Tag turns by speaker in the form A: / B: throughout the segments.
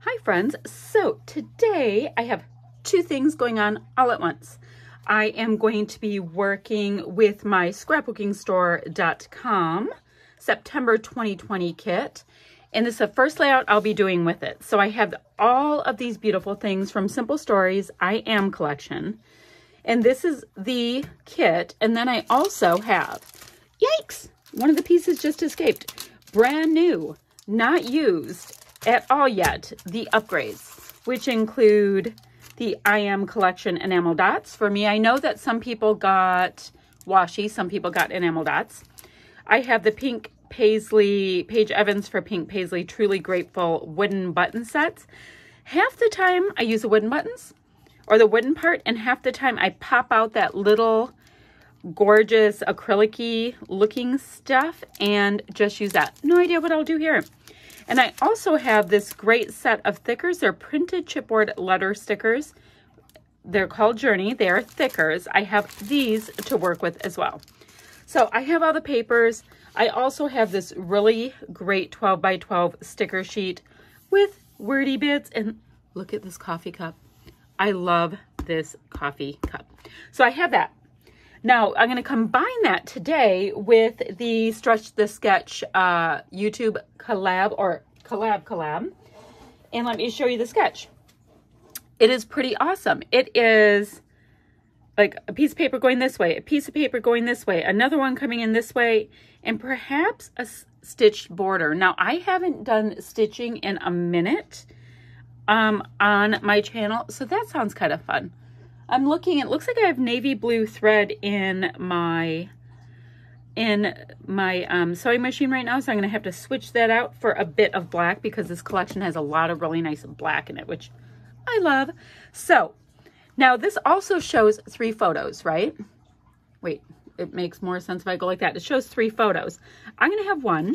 A: Hi friends, so today I have two things going on all at once. I am going to be working with my scrapbookingstore.com September 2020 kit, and this is the first layout I'll be doing with it. So I have all of these beautiful things from Simple Stories I Am collection, and this is the kit. And then I also have, yikes, one of the pieces just escaped, brand new, not used at all yet, the upgrades, which include the I Am collection enamel dots. For me, I know that some people got washi, some people got enamel dots. I have the pink paisley, Paige Evans for pink paisley, Truly Grateful wooden button sets. Half the time I use the wooden buttons or the wooden part, and half the time I pop out that little gorgeous acrylic-y looking stuff and just use that. No idea what I'll do here. And I also have this great set of thickers. They're printed chipboard letter stickers. They're called Journey. They are thickers. I have these to work with as well. So I have all the papers. I also have this really great 12 by 12 sticker sheet with wordy bits. And look at this coffee cup. I love this coffee cup. So I have that. Now, I'm going to combine that today with the Stretch the Sketch YouTube collab or collab. And let me show you the sketch. It is pretty awesome. It is like a piece of paper going this way, a piece of paper going this way, another one coming in this way, and perhaps a stitched border. Now, I haven't done stitching in a minute on my channel, so that sounds kind of fun. I'm looking, it looks like I have navy blue thread in my sewing machine right now, so I'm going to have to switch that out for a bit of black because this collection has a lot of really nice black in it, which I love. So now this also shows 3 photos, right? Wait, it makes more sense if I go like that. It shows 3 photos. I'm going to have one.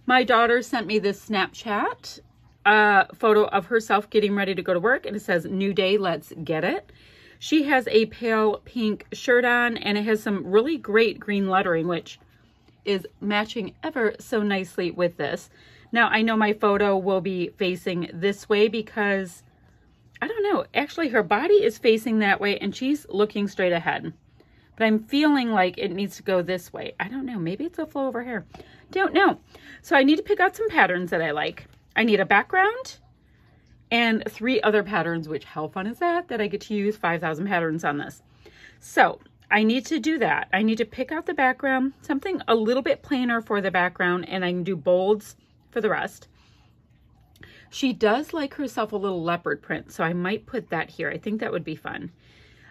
A: My daughter sent me this Snapchat photo of herself getting ready to go to work, and it says, "New day, let's get it." She has a pale pink shirt on, and it has some really great green lettering, which is matching ever so nicely with this. Now, I know my photo will be facing this way because, I don't know, actually her body is facing that way and she's looking straight ahead. But I'm feeling like it needs to go this way. I don't know, maybe it's a flow over here. Don't know. So I need to pick out some patterns that I like. I need a background and 3 other patterns, which how fun is that I get to use 5,000 patterns on this. So I need to do that. I need to pick out the background, something a little bit plainer for the background, and I can do bolds for the rest. She does like herself a little leopard print, so I might put that here. I think that would be fun.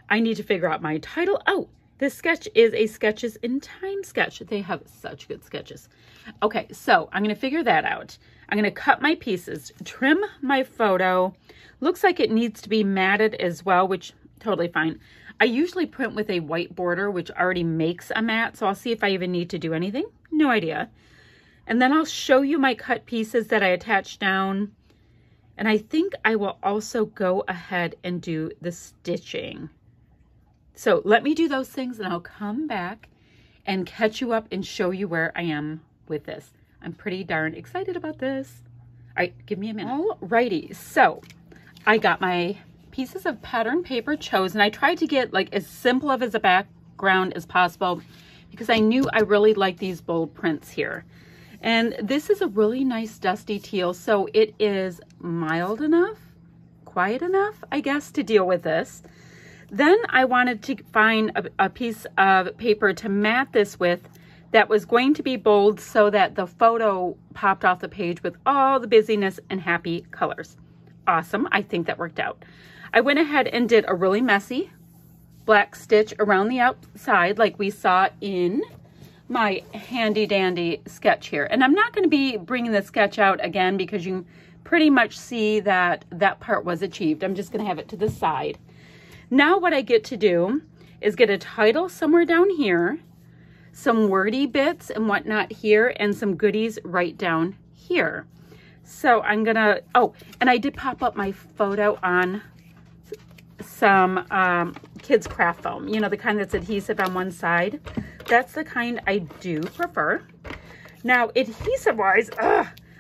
A: I need to figure out my title. Oh, this sketch is a Sketches in Time sketch. They have such good sketches. Okay, so I'm going to figure that out. I'm going to cut my pieces, trim my photo. Looks like it needs to be matted as well, which totally fine. I usually print with a white border, which already makes a mat, so I'll see if I even need to do anything. No idea. And then I'll show you my cut pieces that I attached down. And I think I will also go ahead and do the stitching. So let me do those things and I'll come back and catch you up and show you where I am with this. I'm pretty darn excited about this. All right, give me a minute. Alrighty, so I got my pieces of pattern paper chosen. I tried to get like as simple of as a background as possible because I knew I really like these bold prints here. And this is a really nice dusty teal, so it is mild enough, quiet enough, I guess, to deal with this. Then I wanted to find a piece of paper to mat this with that was going to be bold so that the photo popped off the page with all the busyness and happy colors. Awesome. I think that worked out. I went ahead and did a really messy black stitch around the outside like we saw in my handy dandy sketch here. And I'm not going to be bringing the sketch out again because you pretty much see that that part was achieved. I'm just going to have it to the side. Now what I get to do is get a title somewhere down here, some wordy bits and whatnot here, and some goodies right down here. So I'm gonna, oh, and I did pop up my photo on some kids craft foam, you know, the kind that's adhesive on one side. That's the kind I do prefer. Now, adhesive wise,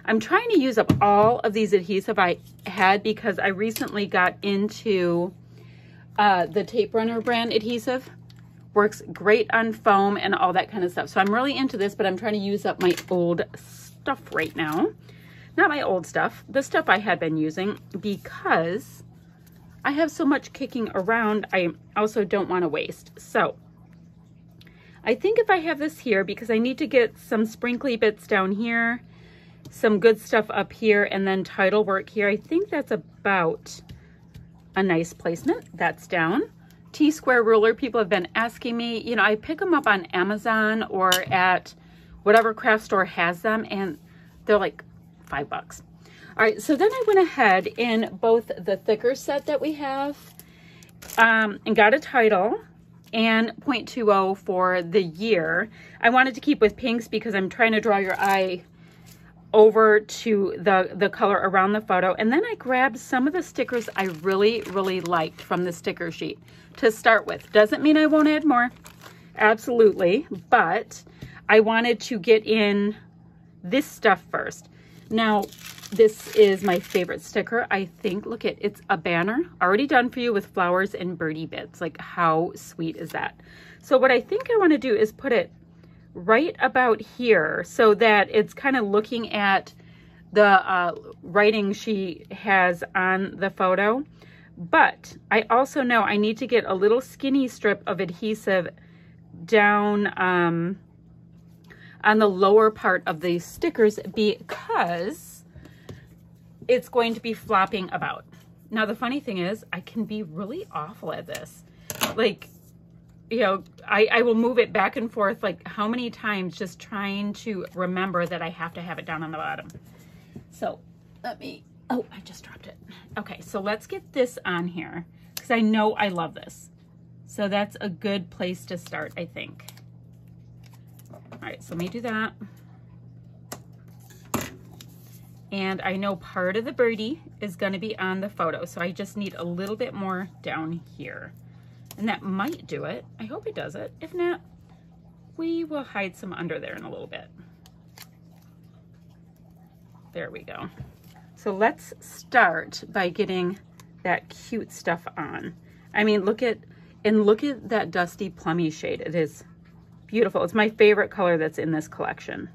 A: I'm trying to use up all of these adhesive I had because I recently got into the Tape Runner brand adhesive. Works great on foam and all that kind of stuff. So I'm really into this, but I'm trying to use up my old stuff right now. Not my old stuff, the stuff I had been using, because I have so much kicking around. I also don't want to waste. So I think if I have this here, because I need to get some sprinkly bits down here, some good stuff up here, and then title work here, I think that's about a nice placement. That's down. T-square ruler, people have been asking me, you know, I pick them up on Amazon or at whatever craft store has them, and they're like $5. All right, so then I went ahead in both the thicker set that we have and got a title and 0.20 for the year. I wanted to keep with pinks because I'm trying to draw your eye over to the color around the photo. And then I grabbed some of the stickers I really, really liked from the sticker sheet to start with. Doesn't mean I won't add more, absolutely, but I wanted to get in this stuff first. Now, this is my favorite sticker, I think. Look at, it's a banner already done for you with flowers and birdie bits. Like, how sweet is that? So what I think I want to do is put it right about here so that it's kind of looking at the writing she has on the photo. But I also know I need to get a little skinny strip of adhesive down on the lower part of these stickers because it's going to be flopping about. Now, the funny thing is I can be really awful at this. Like, you know, I will move it back and forth like how many times just trying to remember that I have to have it down on the bottom. So let me, oh, I just dropped it. Okay, so let's get this on here because I know I love this. So that's a good place to start, I think. All right, so let me do that. And I know part of the birdie is going to be on the photo, so I just need a little bit more down here. And that might do it. I hope it does it. If not, we will hide some under there in a little bit. There we go. So let's start by getting that cute stuff on. I mean, look at that dusty plummy shade. It is beautiful. It's my favorite color that's in this collection.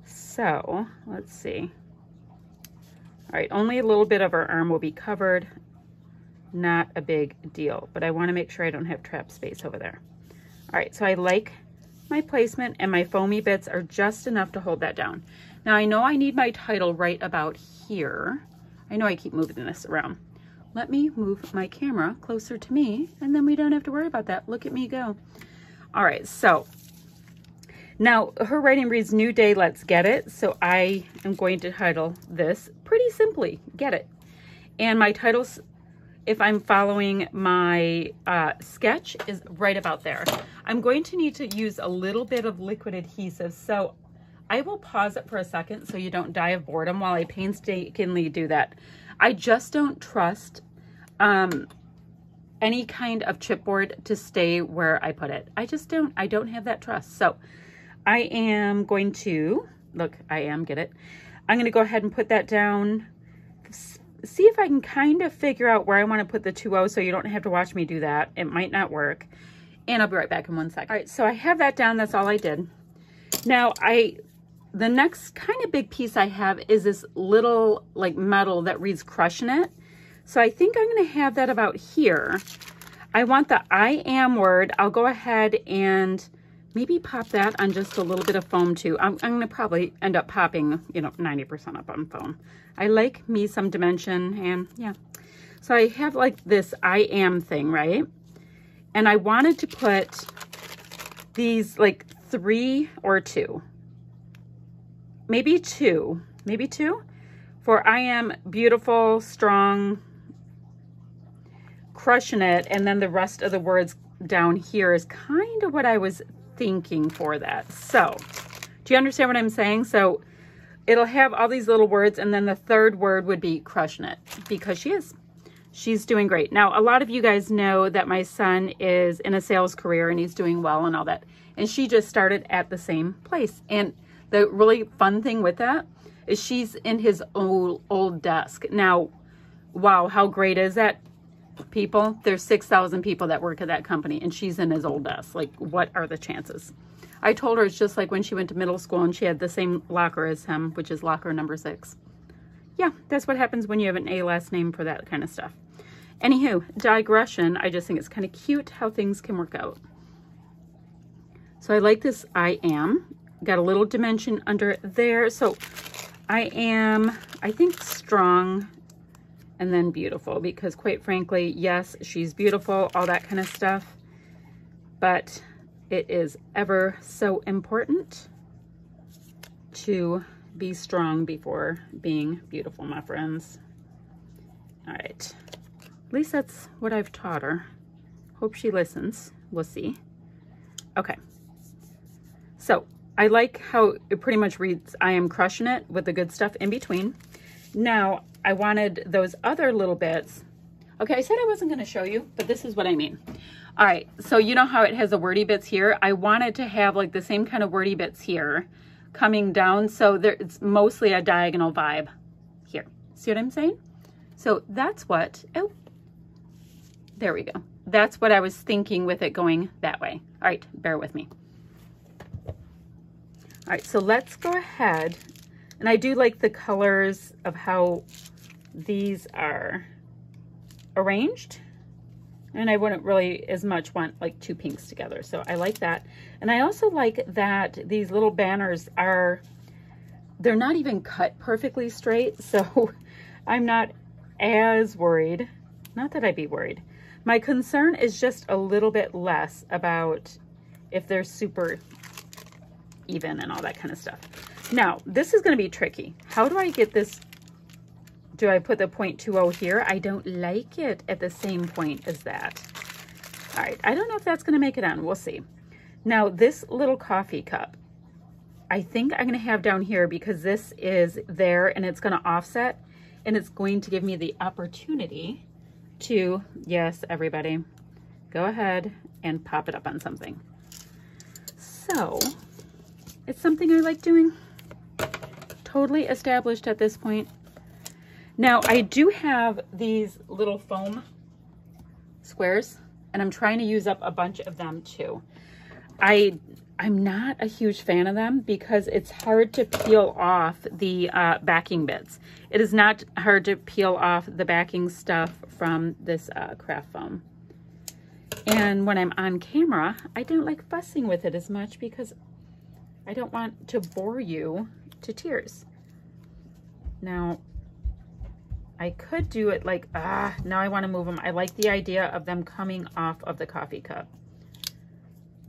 A: So let's see. All right, only a little bit of our arm will be covered. Not a big deal, but I want to make sure I don't have trap space over there. All right, so I like my placement, and my foamy bits are just enough to hold that down. Now I know I need my title right about here. I know I keep moving this around. Let me move my camera closer to me, and then we don't have to worry about that. Look at me go. All right, so now her writing reads New Day, Let's Get It. So I am going to title this pretty simply, Get It. And my titles, if I'm following my sketch, is right about there. I'm going to need to use a little bit of liquid adhesive. So I will pause it for a second so you don't die of boredom while I painstakingly do that. I just don't trust any kind of chipboard to stay where I put it. I don't have that trust. So I am going to, look, get it. I'm gonna go ahead and put that down. See if I can kind of figure out where I want to put the 2-0 so you don't have to watch me do that. It might not work. And I'll be right back in 1 second. All right, so I have that down. That's all I did. Now, the next kind of big piece I have is this little like metal that reads Crushing It. So I think I'm going to have that about here. I want the I am word. I'll go ahead and maybe pop that on just a little bit of foam too. I'm going to probably end up popping, you know, 90% up on foam. I like me some dimension, and yeah. So I have like this I am thing, right? And I wanted to put these like 3 or 2. Maybe two for I am beautiful, strong, crushing it. And then the rest of the words down here is kind of what I was thinking for that. So do you understand what I'm saying? So it'll have all these little words, and then the third word would be crushing it, because she's doing great. Now, a lot of you guys know that my son is in a sales career and he's doing well and all that. And she just started at the same place. And the really fun thing with that is she's in his old desk. Now, wow, how great is that, people? There's 6,000 people that work at that company, and she's in his old desk. Like, what are the chances? I told her it's just like when she went to middle school and she had the same locker as him, which is locker number 6. Yeah, that's what happens when you have an A last name for that kind of stuff. Anywho, digression, I just think it's kind of cute how things can work out. So I like this I am. Got a little dimension under there. So I am, I think, strong and then beautiful, because quite frankly, yes, she's beautiful, all that kind of stuff, but it is ever so important to be strong before being beautiful, my friends. All right, at least that's what I've taught her. Hope she listens. We'll see. Okay, so I like how it pretty much reads, I am crushing it, with the good stuff in between. Now, I wanted those other little bits. Okay, I said I wasn't going to show you, but this is what I mean. All right, so you know how it has the wordy bits here? I wanted to have like the same kind of wordy bits here coming down, so there, it's mostly a diagonal vibe here. See what I'm saying? So that's what, oh, there we go. That's what I was thinking with it going that way. All right, bear with me. All right, so let's go ahead. And I do like the colors of how these are arranged. And I wouldn't really as much want like 2 pinks together. So I like that. And I also like that these little banners are, they're not even cut perfectly straight. So I'm not as worried. Not that I'd be worried. My concern is just a little bit less about if they're super even and all that kind of stuff. Now, this is going to be tricky. How do I get this? Do I put the 0.20 here? I don't like it at the same point as that. All right, I don't know if that's going to make it on. We'll see. Now, this little coffee cup, I think I'm going to have down here because this is there and it's going to offset, and it's going to give me the opportunity to, yes, everybody, go ahead and pop it up on something. So it's something I like doing. Totally established at this point. Now, I do have these little foam squares, and I'm trying to use up a bunch of them too. I'm not a huge fan of them because it's hard to peel off the backing bits. It is not hard to peel off the backing stuff from this craft foam. And when I'm on camera, I don't like fussing with it as much because I don't want to bore you to tears. Now, I could do it like, now I want to move them. I like the idea of them coming off of the coffee cup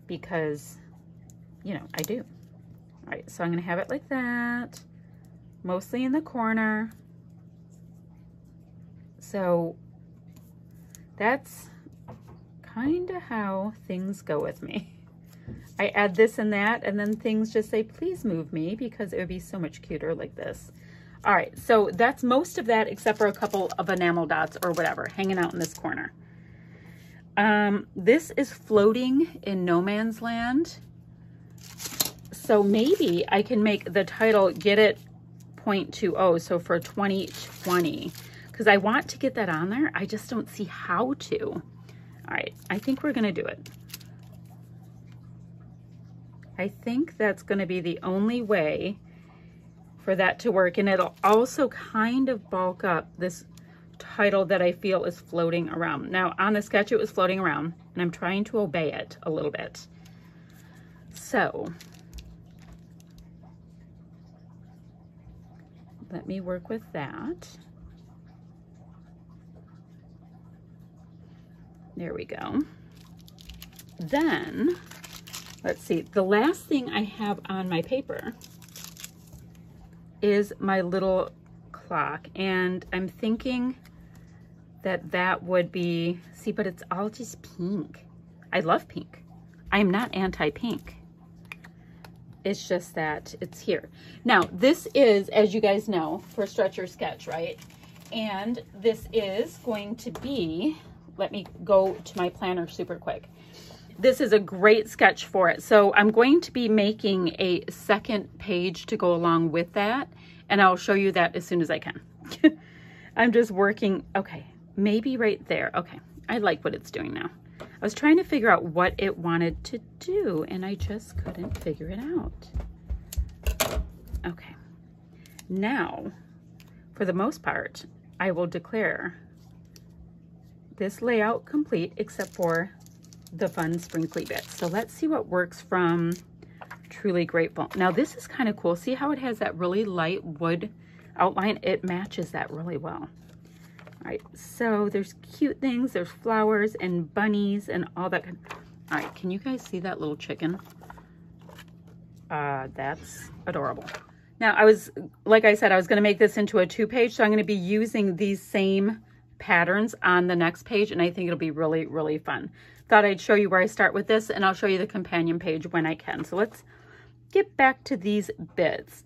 A: because, you know, I do. All right, so I'm going to have it like that, mostly in the corner. So that's kind of how things go with me. I add this and that, and then things just say, please move me, because it would be so much cuter like this. All right, so that's most of that except for a couple of enamel dots or whatever hanging out in this corner. This is floating in no man's land. So maybe I can make the title, get it 0.20, so for 2020, because I want to get that on there. I just don't see how to. All right, I think we're gonna do it. I think that's going to be the only way for that to work. And it'll also kind of bulk up this title that I feel is floating around. Now, on the sketch, it was floating around, and I'm trying to obey it a little bit. So, let me work with that. There we go. Then, let's see, the last thing I have on my paper is my little clock, and I'm thinking that that would be, see, but it's all just pink. I love pink. I'm not anti-pink. It's just that it's here. Now, this is, as you guys know, for Stretch Your Sketch, right? And this is going to be, let me go to my planner super quick. This is a great sketch for it. So I'm going to be making a second page to go along with that. and I'll show you that as soon as I can. I'm just working, okay, maybe right there. Okay, I like what it's doing now. I was trying to figure out what it wanted to do, and I just couldn't figure it out. Okay, now, for the most part, I will declare this layout complete except for the fun sprinkly bits. So let's see what works from Truly Grateful. Now this is kind of cool. See how it has that really light wood outline? It matches that really well. All right, so there's cute things. There's flowers and bunnies and all that. All right, can you guys see that little chicken? That's adorable. Now like I said, I was gonna make this into a 2-page, so I'm gonna be using these same patterns on the next page, and I think it'll be really, really fun. Thought I'd show you where I start with this, and I'll show you the companion page when I can. So let's get back to these bits.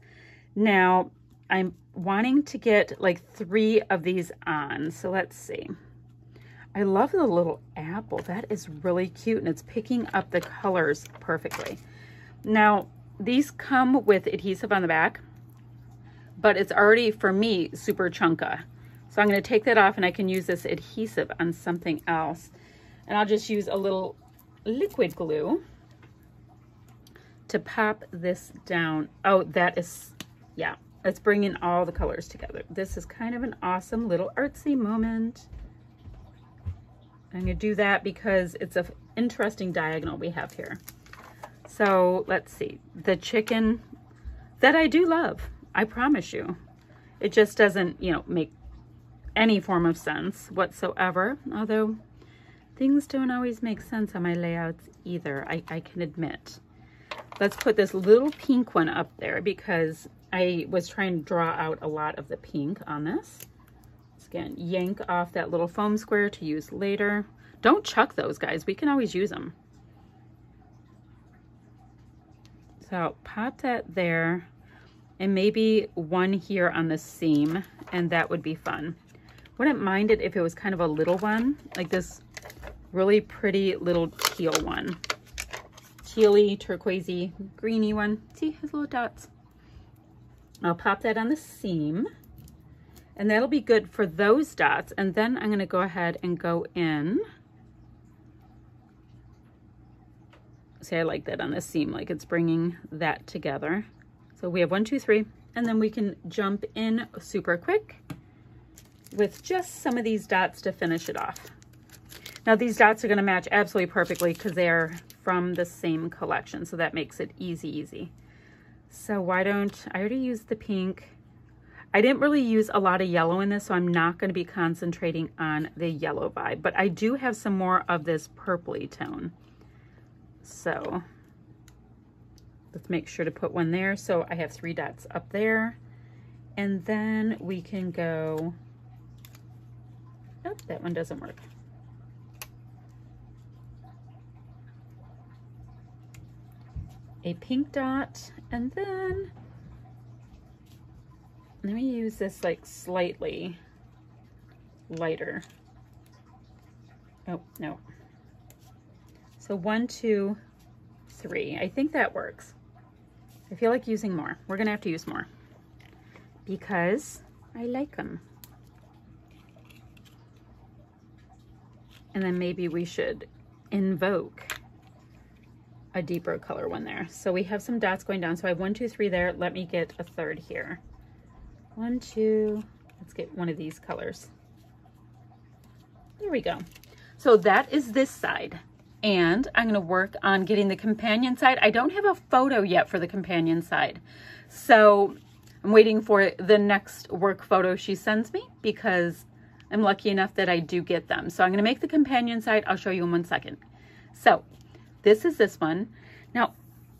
A: Now, I'm wanting to get like 3 of these on. So let's see. I love the little apple. That is really cute, and it's picking up the colors perfectly. Now, these come with adhesive on the back, but it's already, for me, super chunka. So I'm going to take that off, and I can use this adhesive on something else. And I'll just use a little liquid glue to pop this down. Oh, that is, yeah, it's bringing all the colors together. This is kind of an awesome little artsy moment. I'm going to do that because it's an interesting diagonal we have here. So let's see. The chicken that I do love, I promise you. It just doesn't, you know, make any form of sense whatsoever, although things don't always make sense on my layouts either, I can admit. Let's put this little pink one up there because I was trying to draw out a lot of the pink on this. Let's again yank off that little foam square to use later. Don't chuck those, guys. We can always use them. So pop that there, and maybe one here on the seam, and that would be fun. Wouldn't mind it if it was kind of a little one, like this really pretty little teal one. Tealy, turquoisey, greeny one. See his little dots. I'll pop that on the seam, and that'll be good for those dots. And then I'm gonna go ahead and go in. See, I like that on the seam, like it's bringing that together. So we have 1, 2, 3, and then we can jump in super quick with just some of these dots to finish it off. Now these dots are going to match absolutely perfectly because they are from the same collection, so that makes it easy. So why don't I already use the pink? I didn't really use a lot of yellow in this, so I'm not going to be concentrating on the yellow vibe, but I do have some more of this purpley tone. So let's make sure to put one there. So I have 3 dots up there, and then we can go, oh, that one doesn't work. A pink dot, and then let me use this like slightly lighter. Oh, no. So 1, 2, 3. I think that works. I feel like using more. We're gonna have to use more because I like them. And then maybe we should invoke a deeper color one there. So we have some dots going down. So I have 1, 2, 3 there. Let me get a third here. 1, 2, let's get one of these colors. There we go. So that is this side. And I'm gonna work on getting the companion side. I don't have a photo yet for the companion side. So I'm waiting for the next work photo she sends me because I'm lucky enough that I do get them. So I'm gonna make the companion side. I'll show you in 1 second. So this is this one. Now,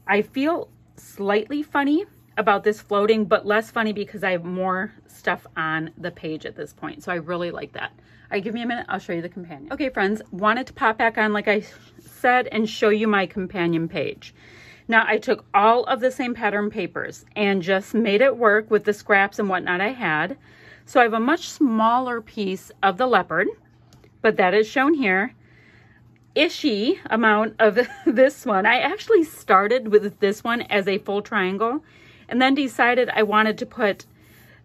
A: I feel slightly funny about this floating, but less funny because I have more stuff on the page at this point. So I really like that. All right, give me a minute. I'll show you the companion. Okay, friends, wanted to pop back on, like I said, and show you my companion page. Now, I took all of the same pattern papers and just made it work with the scraps and whatnot I had. So I have a much smaller piece of the leopard, but that is shown here. Ishy amount of this one. I actually started with this one as a full triangle and then decided I wanted to put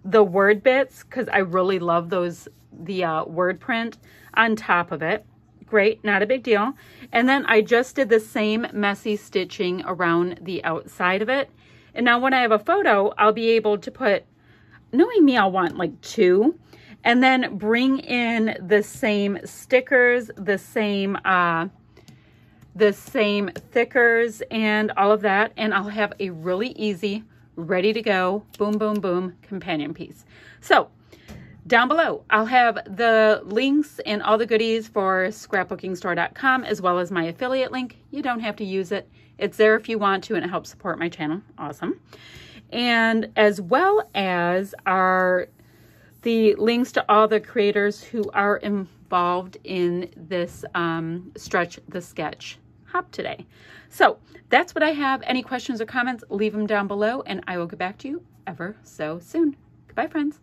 A: the word bits because I really love those, the word print on top of it. Great, not a big deal. And then I just did the same messy stitching around the outside of it. And now when I have a photo, I'll be able to put, knowing me, I'll want like 2, and then bring in the same stickers, the same thickers and all of that. And I'll have a really easy, ready to go, boom, boom, boom companion piece. So down below, I'll have the links and all the goodies for scrapbookingstore.com as well as my affiliate link. You don't have to use it. It's there if you want to, and it helps support my channel. Awesome. And as well as the links to all the creators who are involved in this Stretch the Sketch hop today. So that's what I have. Any questions or comments, leave them down below, and I will get back to you ever so soon. Goodbye, friends.